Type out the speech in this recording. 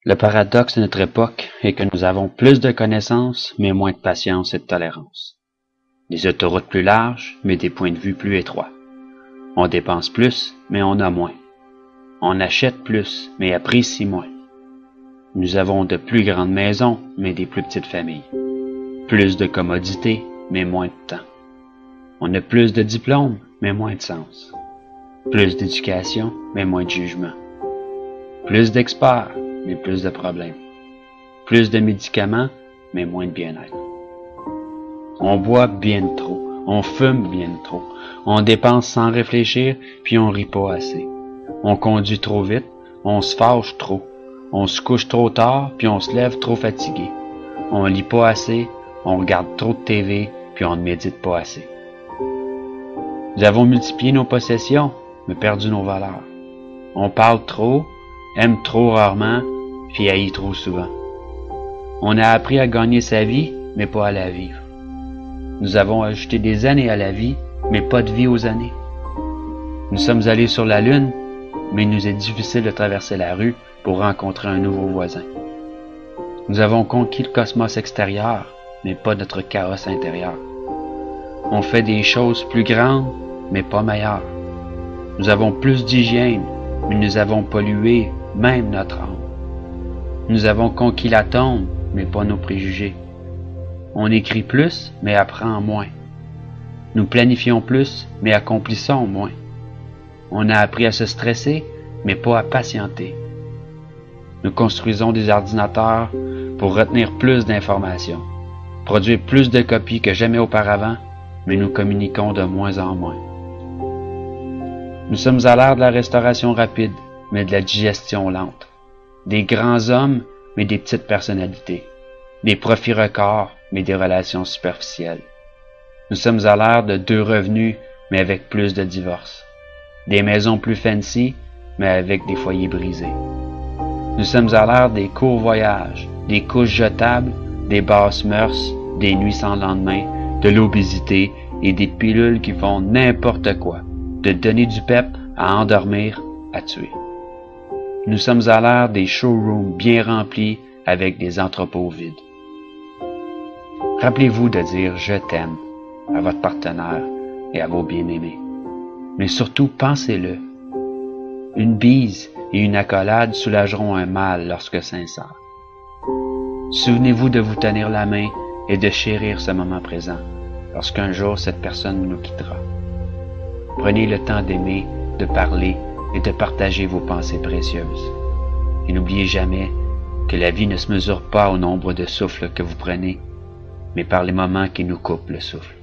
Le paradoxe de notre époque est que nous avons plus de connaissances, mais moins de patience et de tolérance. Des autoroutes plus larges, mais des points de vue plus étroits. On dépense plus, mais on a moins. On achète plus, mais apprécie moins. Nous avons de plus grandes maisons, mais des plus petites familles. Plus de commodités, mais moins de temps. On a plus de diplômes, mais moins de sens. Plus d'éducation, mais moins de jugement. Plus d'experts, mais plus de problèmes. Plus de médicaments, mais moins de bien-être. On boit bien trop, on fume bien trop, on dépense sans réfléchir, puis on rit pas assez. On conduit trop vite, on se fâche trop, on se couche trop tard, puis on se lève trop fatigué. On lit pas assez, on regarde trop de TV, puis on ne médite pas assez. Nous avons multiplié nos possessions, mais perdu nos valeurs. On parle trop, aime trop rarement, puis haït trop souvent. On a appris à gagner sa vie, mais pas à la vivre. Nous avons ajouté des années à la vie, mais pas de vie aux années. Nous sommes allés sur la Lune, mais il nous est difficile de traverser la rue pour rencontrer un nouveau voisin. Nous avons conquis le cosmos extérieur, mais pas notre chaos intérieur. On fait des choses plus grandes, mais pas meilleures. Nous avons plus d'hygiène, mais nous avons pollué même notre âme. Nous avons conquis l'atome, mais pas nos préjugés. On écrit plus, mais apprend moins. Nous planifions plus, mais accomplissons moins. On a appris à se stresser, mais pas à patienter. Nous construisons des ordinateurs pour retenir plus d'informations, produire plus de copies que jamais auparavant, mais nous communiquons de moins en moins. Nous sommes à l'ère de la restauration rapide, mais de la digestion lente. Des grands hommes, mais des petites personnalités. Des profits records, mais des relations superficielles. Nous sommes à l'ère de 2 revenus, mais avec plus de divorces. Des maisons plus fancy, mais avec des foyers brisés. Nous sommes à l'ère des courts voyages, des couches jetables, des basses mœurs, des nuits sans lendemain, de l'obésité et des pilules qui font n'importe quoi, de donner du pep à endormir, à tuer. Nous sommes à l'ère des showrooms bien remplis avec des entrepôts vides. Rappelez-vous de dire « je t'aime » à votre partenaire et à vos bien-aimés. Mais surtout, pensez-le. Une bise et une accolade soulageront un mal lorsque sincère. Souvenez-vous de vous tenir la main et de chérir ce moment présent lorsqu'un jour cette personne nous quittera. Prenez le temps d'aimer, de parler et de partager vos pensées précieuses. Et n'oubliez jamais que la vie ne se mesure pas au nombre de souffles que vous prenez, mais par les moments qui nous coupent le souffle.